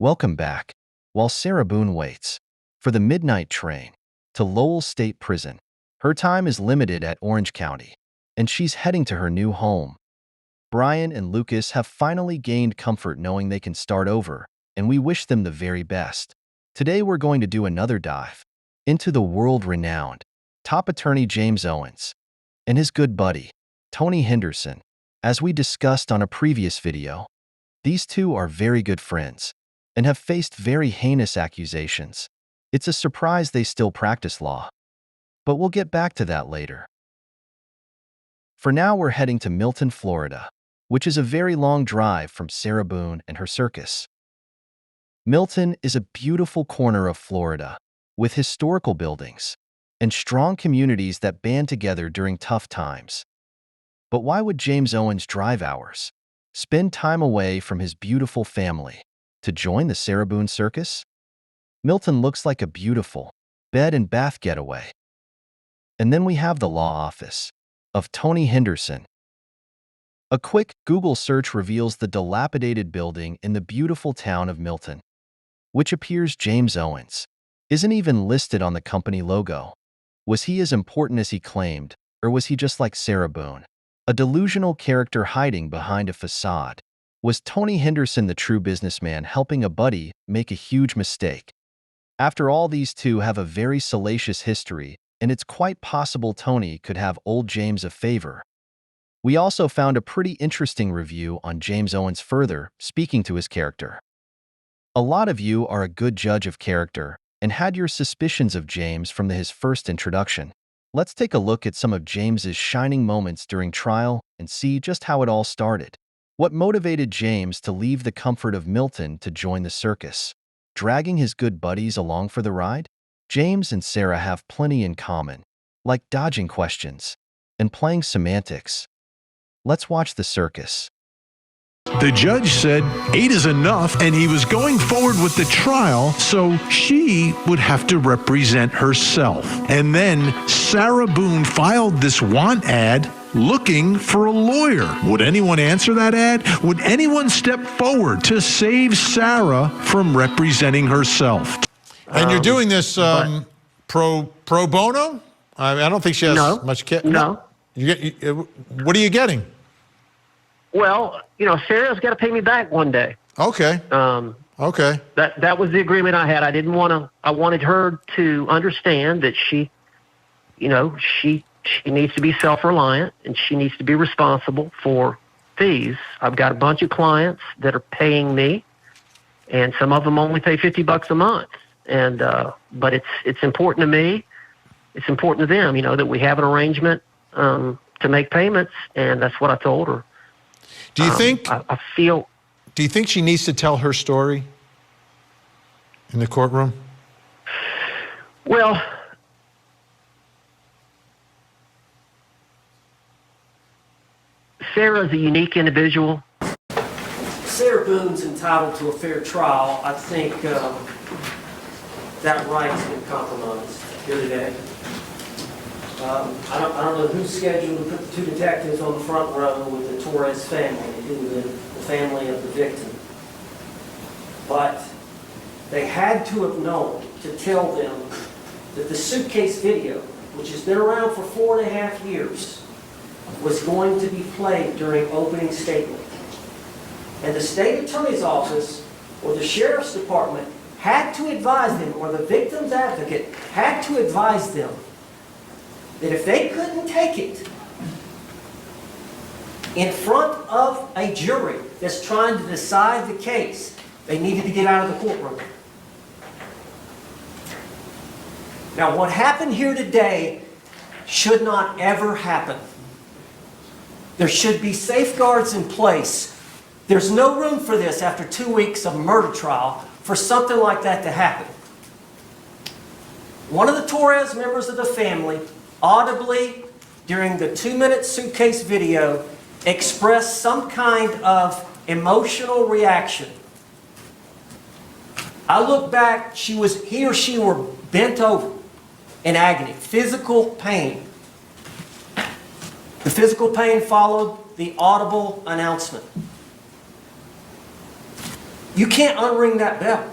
Welcome back. While Sarah Boone waits for the midnight train to Lowell State Prison, her time is limited at Orange County, and she's heading to her new home. Brian and Lucas have finally gained comfort knowing they can start over, and we wish them the very best. Today we're going to do another dive into the world-renowned top attorney James Owens and his good buddy, Tony Henderson. As we discussed on a previous video, these two are very good friends and have faced very heinous accusations. It's a surprise they still practice law, but we'll get back to that later. For now, we're heading to Milton, Florida, which is a very long drive from Sarah Boone and her circus. Milton is a beautiful corner of Florida with historical buildings and strong communities that band together during tough times. But why would James Owens drive hours, spend time away from his beautiful family, to join the Sarah Boone circus? Milton looks like a beautiful bed and bath getaway. And then we have the law office of Tony Henderson. A quick Google search reveals the dilapidated building in the beautiful town of Milton, which appears James Owens isn't even listed on the company logo. Was he as important as he claimed, or was he just like Sarah Boone, a delusional character hiding behind a facade? Was Tony Henderson the true businessman helping a buddy make a huge mistake? After all, these two have a very salacious history, and it's quite possible Tony could have old James a favor. We also found a pretty interesting review on James Owens further, speaking to his character. A lot of you are a good judge of character and had your suspicions of James from his first introduction. Let's take a look at some of James's shining moments during trial and see just how it all started. What motivated James to leave the comfort of Milton to join the circus, dragging his good buddies along for the ride? James and Sarah have plenty in common, like dodging questions and playing semantics. Let's watch the circus. The judge said 8 is enough, and he was going forward with the trial, so she would have to represent herself. And then Sarah Boone filed this want ad looking for a lawyer. Would anyone answer that ad? Would anyone step forward to save Sarah from representing herself? And you're doing this pro bono? I don't think she has much. No. What are you getting? Well, Sarah's got to pay me back one day. Okay. Okay. That was the agreement I had. I wanted her to understand that she needs to be self-reliant and she needs to be responsible for fees. I've got a bunch of clients that are paying me, and some of them only pay $50 a month. And but it's important to me. It's important to them, that we have an arrangement to make payments, and that's what I told her. Do you think? I feel. Do you think she needs to tell her story in the courtroom? Well, Sarah's a unique individual. Sarah Boone's entitled to a fair trial. I think that right's been compromised here today. I don't know who's scheduled to put the two detectives on the front row with the Torres family, the family of the victim. But they had to have known to tell them that the suitcase video, which has been around for 4.5 years, was going to be played during opening statement. And the state attorney's office or the sheriff's department had to advise them, or the victim's advocate had to advise them, that if they couldn't take it in front of a jury that's trying to decide the case, they needed to get out of the courtroom. Now, what happened here today should not ever happen. There should be safeguards in place. There's no room for this after 2 weeks of murder trial for something like that to happen. One of the Torres members of the family audibly, during the 2-minute suitcase video, expressed some kind of emotional reaction. I look back, he or she were bent over in agony, physical pain. The physical pain followed the audible announcement. You can't unring that bell.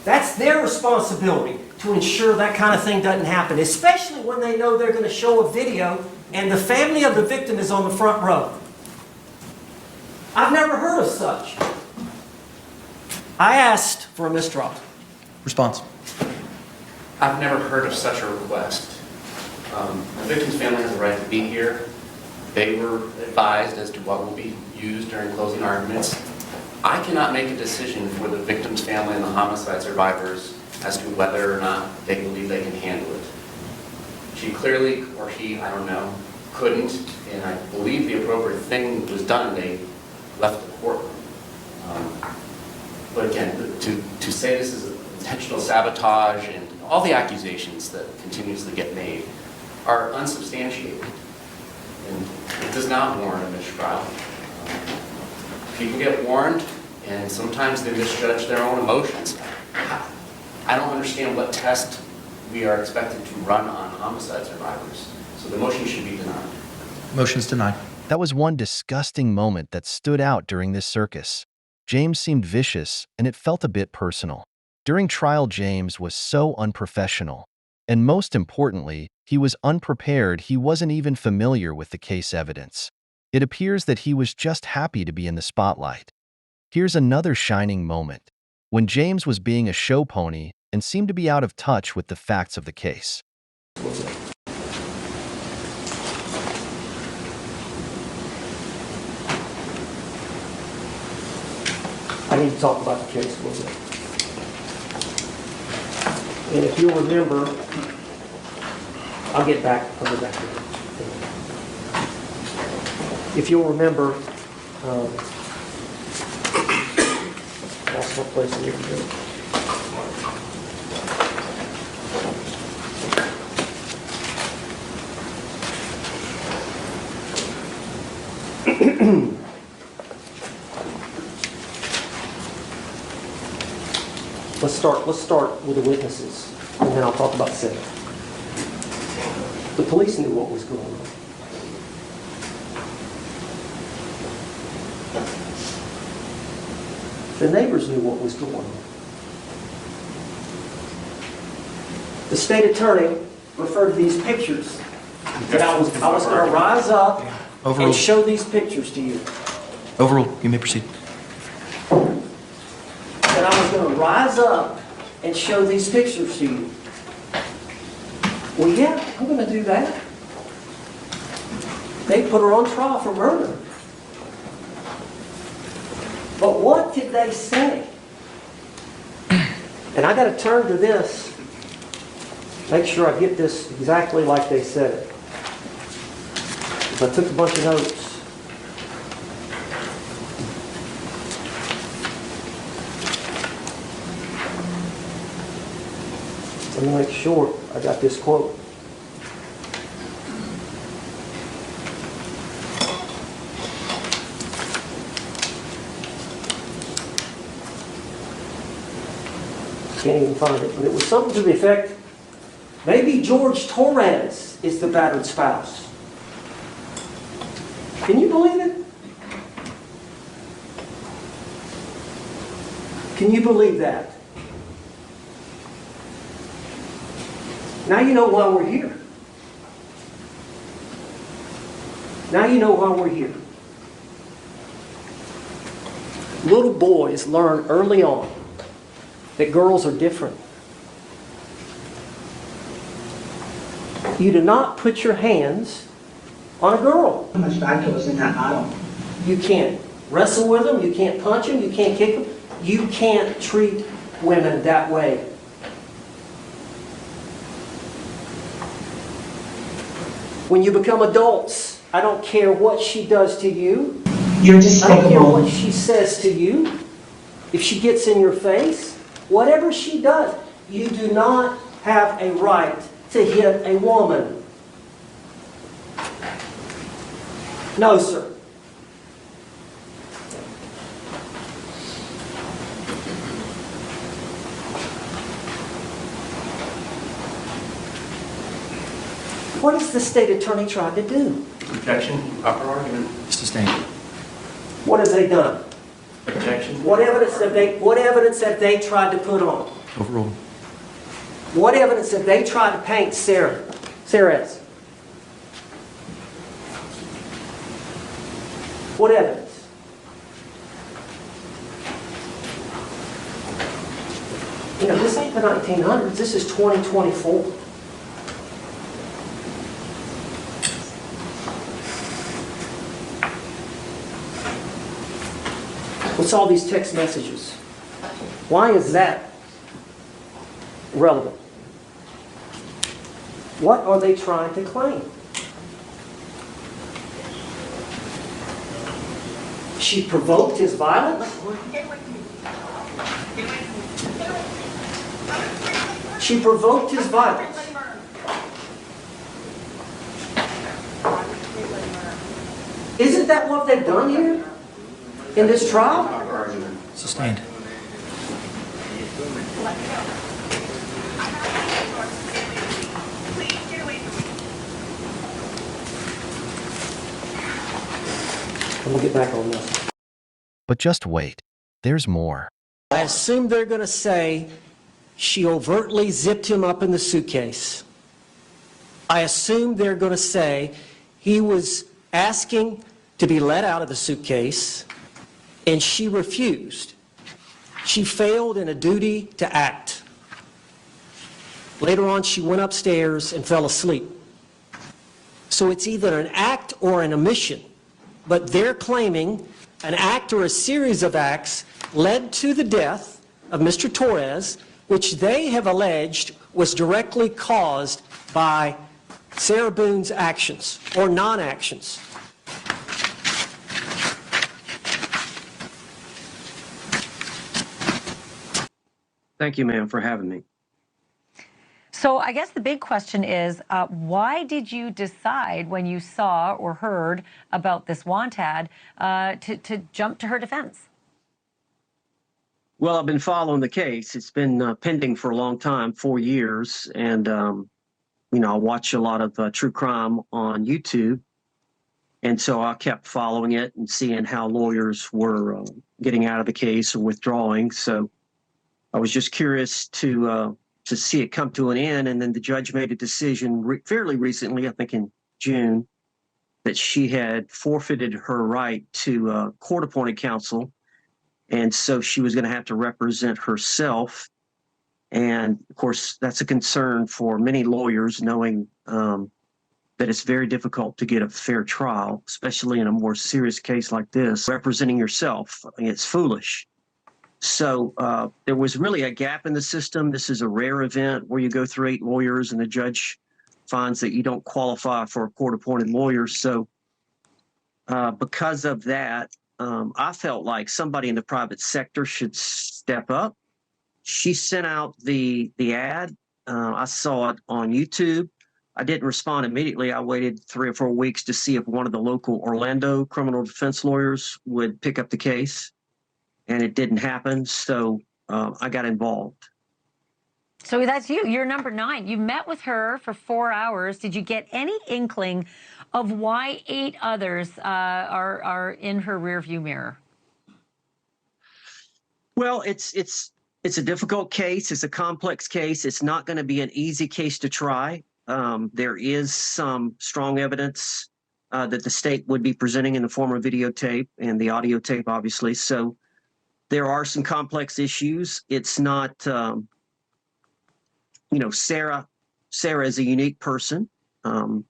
That's their responsibility to ensure that kind of thing doesn't happen, especially when they know they're going to show a video and the family of the victim is on the front row. I've never heard of such. I asked for a mistrial. Response. I've never heard of such a request. The victim's family has a right to be here. They were advised as to what will be used during closing arguments. I cannot make a decision for the victim's family and the homicide survivors as to whether or not they believe they can handle it. She clearly, or he, I don't know, couldn't, and I believe the appropriate thing was done. They left the courtroom. But again, to say this is intentional sabotage and all the accusations that continuously get made are unsubstantiated. And it does not warrant a mistrial. People get warned, and sometimes they misjudge their own emotions. I don't understand what test we are expected to run on homicide survivors. So the motion should be denied. Motion's denied. That was one disgusting moment that stood out during this circus. James seemed vicious, and it felt a bit personal. During trial, James was so unprofessional. And most importantly, he was unprepared. He wasn't even familiar with the case evidence. It appears that he was just happy to be in the spotlight. Here's another shining moment, when James was being a show pony and seemed to be out of touch with the facts of the case. I need to talk about the case a little bit. And if you'll remember, I'll get back to it. If you'll remember, that's what place I need to go. Let's start with the witnesses, and then I'll talk about Seth. The police knew what was going on. The neighbors knew what was going on. The state attorney referred to these pictures, that I was going to rise up and show these pictures to you. Overruled. You may proceed. That I was going to rise up and show these pictures to you. Well, yeah, I'm going to do that. They put her on trial for murder. But what did they say? And I got to turn to this, make sure I get this exactly like they said it. I took a bunch of notes. Let me make sure I got this quote. Can't even find it, but it was something to the effect, maybe George Torres is the battered spouse. Can you believe it? Can you believe that? Now you know why we're here. Now you know why we're here. Little boys learn early on that girls are different. You do not put your hands on a girl. How much vodka was in that bottle? You can't wrestle with them, you can't punch them, you can't kick them. You can't treat women that way. When you become adults, I don't care what she does to you. You're I don't care what despicable. she says to you. If she gets in your face, whatever she does, you do not have a right to hit a woman. No, sir. What has the state attorney tried to do? Objection, proper argument. Sustained. What have they done? Objection. What evidence have they tried to put on? Overruled. What evidence have they tried to paint Sarah as? What evidence? You know, this ain't the 1900s. This is 2024. What's all these text messages? Why is that relevant? What are they trying to claim? She provoked his violence? She provoked his violence. Isn't that what they've done here in this trial? Sustained. We'll get back on this. But just wait. There's more. I assume they're going to say she overtly zipped him up in the suitcase. I assume they're going to say he was asking to be let out of the suitcase and she refused. She failed in a duty to act. Later on, she went upstairs and fell asleep. So it's either an act or an omission, but they're claiming an act or a series of acts led to the death of Mr. Torres, which they have alleged was directly caused by Sarah Boone's actions or non-actions. Thank you, ma'am, for having me. So I guess the big question is, why did you decide when you saw or heard about this want ad to jump to her defense? Well, I've been following the case. It's been pending for a long time, 4 years. And, you know, I watch a lot of true crime on YouTube. And so I kept following it and seeing how lawyers were getting out of the case or withdrawing. So I was just curious to see it come to an end. And then the judge made a decision fairly recently, I think in June, that she had forfeited her right to court-appointed counsel. And so she was going to have to represent herself. And of course, that's a concern for many lawyers, knowing that it's very difficult to get a fair trial, especially in a more serious case like this. Representing yourself, it's foolish. So there was really a gap in the system. This is a rare event where you go through 8 lawyers and the judge finds that you don't qualify for a court-appointed lawyer. So because of that, I felt like somebody in the private sector should step up. She sent out the ad. I saw it on YouTube. I didn't respond immediately. I waited 3 or 4 weeks to see if one of the local Orlando criminal defense lawyers would pick up the case. And it didn't happen, so I got involved. So that's you. You're number 9. You met with her for 4 hours. Did you get any inkling of why 8 others are in her rearview mirror? Well, it's a difficult case. It's a complex case. It's not going to be an easy case to try. There is some strong evidence that the state would be presenting in the form of videotape and the audio tape, obviously. So there are some complex issues. It's not, you know, Sarah is a unique person,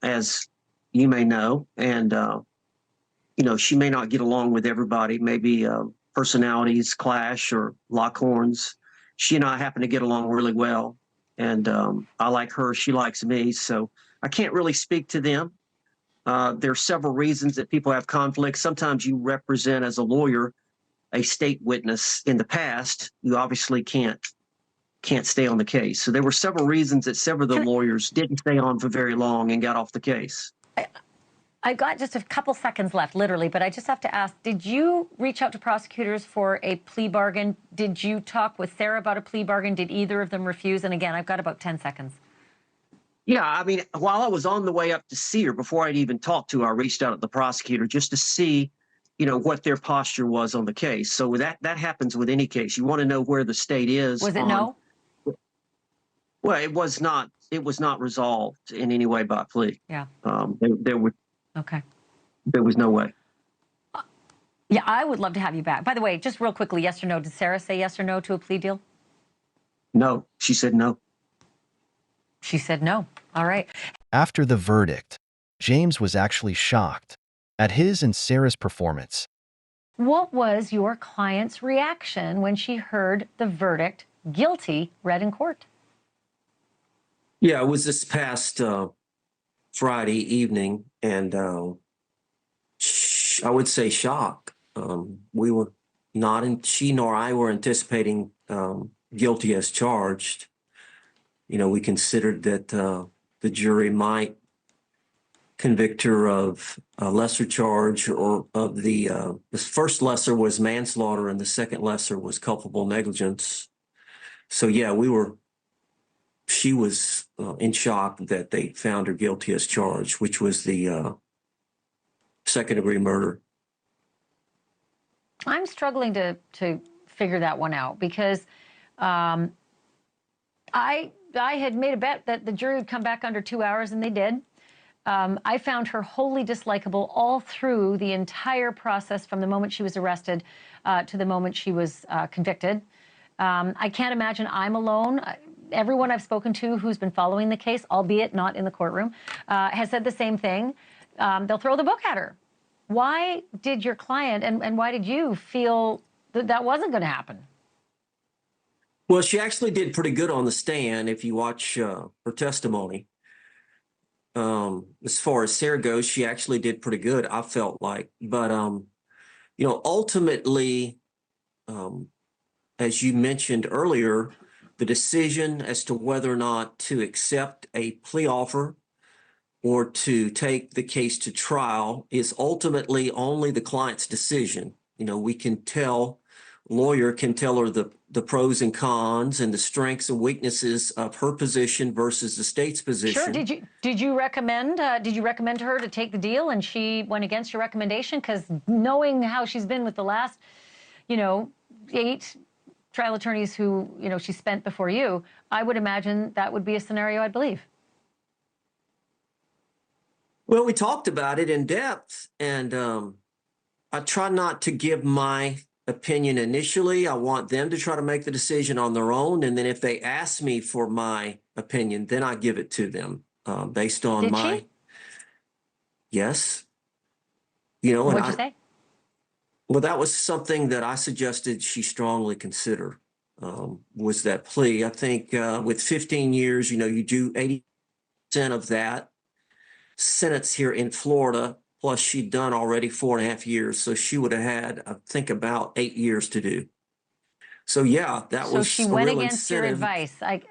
as you may know, and, you know, she may not get along with everybody. Maybe personalities clash or lock horns. She and I happen to get along really well, and I like her, she likes me, so I can't really speak to them. There are several reasons that people have conflicts. Sometimes you represent, as a lawyer, a state witness in the past. You obviously can't stay on the case. So there were several reasons that several of the lawyers didn't stay on for very long and got off the case. I've got just a couple seconds left, literally, but I just have to ask, did you reach out to prosecutors for a plea bargain? Did you talk with Sarah about a plea bargain? Did either of them refuse? And again, I've got about 10 seconds. Yeah, I mean, while I was on the way up to see her, before I'd even talked to her, I reached out to the prosecutor just to see what their posture was on the case. So that happens with any case. You want to know where the state is. Was it no? Well, it was not resolved in any way by plea. Yeah. There was no way. Yeah, I would love to have you back. By the way, just real quickly, yes or no, did Sarah say yes or no to a plea deal? No, she said no. She said no. All right. After the verdict, James was actually shocked at his and Sarah's performance. What was your client's reaction when she heard the verdict, guilty, read in court? Yeah, it was this past Friday evening, and I would say shock. We were not, she nor I were anticipating guilty as charged. We considered that the jury might convict her of a lesser charge, or of the first lesser was manslaughter and the second lesser was culpable negligence. So yeah, she was in shock that they found her guilty as charged, which was the second-degree murder. I'm struggling to figure that one out, because I had made a bet that the jury would come back under 2 hours, and they did. I found her wholly dislikable all through the entire process, from the moment she was arrested to the moment she was convicted. I can't imagine I'm alone. Everyone I've spoken to who's been following the case, albeit not in the courtroom, has said the same thing. They'll throw the book at her. Why did your client and why did you feel that wasn't going to happen? Well, she actually did pretty good on the stand if you watch her testimony. As far as Sarah goes, she actually did pretty good, I felt like. But, ultimately, as you mentioned earlier, the decision as to whether or not to accept a plea offer or to take the case to trial is ultimately only the client's decision. We can tell, lawyer can tell her the pros and cons and the strengths and weaknesses of her position versus the state's position. Sure. Did you recommend to her to take the deal and she went against your recommendation? Because knowing how she's been with the last, 8 trial attorneys who, she spent before you, I would imagine that would be a scenario I'd believe. Well, we talked about it in depth, and I try not to give my opinion initially. I want them to try to make the decision on their own, and then if they ask me for my opinion, then I give it to them based on Did my. She? Yes. What'd you say? Well, that was something that I suggested she strongly consider, was that plea. I think with 15 years, you do 80% of that sentence here in Florida, plus she'd done already 4.5 years. So she would have had, I think, about 8 years to do. So yeah, that was. So she went against your advice. I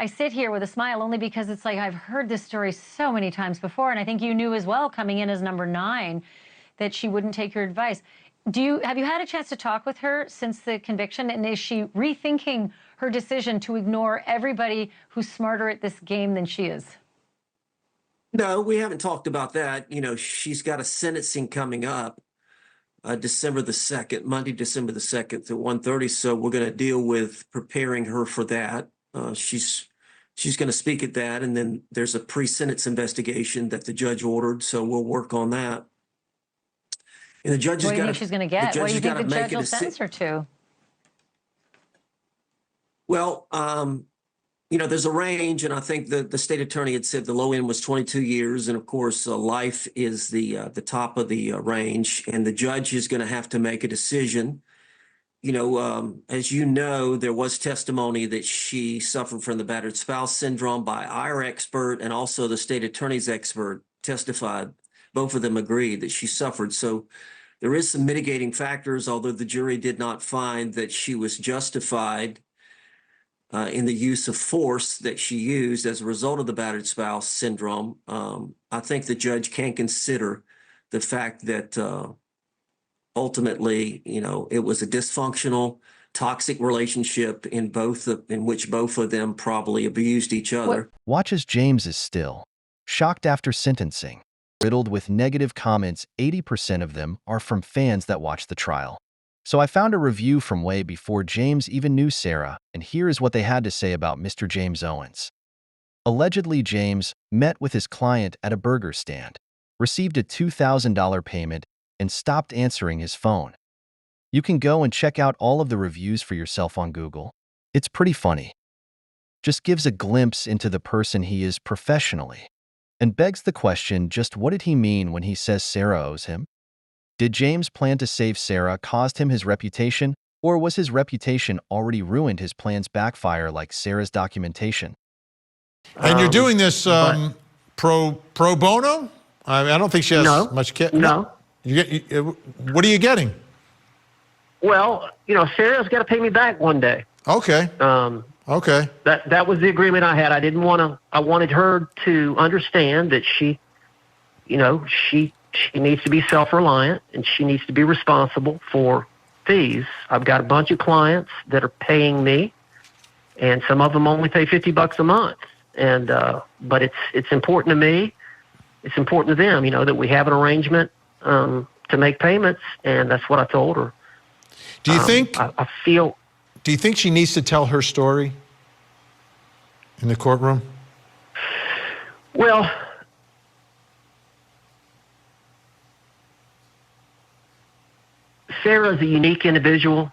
sit here with a smile only because it's like I've heard this story so many times before, and I think you knew as well coming in as number 9 that she wouldn't take your advice. Have you had a chance to talk with her since the conviction, and is she rethinking her decision to ignore everybody who's smarter at this game than she is? No, we haven't talked about that. She's got a sentencing coming up December the 2nd, Monday, December the 2nd at 1:30. So we're going to deal with preparing her for that. She's going to speak at that. And then there's a pre-sentence investigation that the judge ordered. So we'll work on that. And the judge has got to. What do you think she's going to get? What do you think the judge will sentence her to? Well, there's a range, and I think the state attorney had said the low end was 22 years, and of course, life is the top of the range, and the judge is going to have to make a decision. As you know, there was testimony that she suffered from the battered spouse syndrome by our expert, and also the state attorney's expert testified. Both of them agreed that she suffered. So there is some mitigating factors, although the jury did not find that she was justified in the use of force that she used as a result of the battered spouse syndrome. I think the judge can consider the fact that ultimately, it was a dysfunctional, toxic relationship in which both of them probably abused each other. Watch as James is still shocked after sentencing. riddled with negative comments. 80% of them are from fans that watched the trial. So I found a review from way before James even knew Sarah, and here is what they had to say about Mr. James Owens. Allegedly, James met with his client at a burger stand, received a $2,000 payment, and stopped answering his phone. You can go and check out all of the reviews for yourself on Google. It's pretty funny. Just gives a glimpse into the person he is professionally, and begs the question, just what did he mean when he says Sarah owes him? Did James plan to save Sarah cost him his reputation, or was his reputation already ruined? His plans backfire like Sarah's documentation. And you're doing this pro bono? I don't think she has No, much. no. What are you getting? Well, Sarah's got to pay me back one day. Okay. Okay. That was the agreement I had. I didn't want to. I wanted her to understand that she needs to be self-reliant and she needs to be responsible for fees. I've got a bunch of clients that are paying me, and some of them only pay $50 a month. And but it's important to me. It's important to them, that we have an arrangement to make payments, and that's what I told her. Do you think? I feel. Do you think she needs to tell her story in the courtroom? Well, Sarah's a unique individual.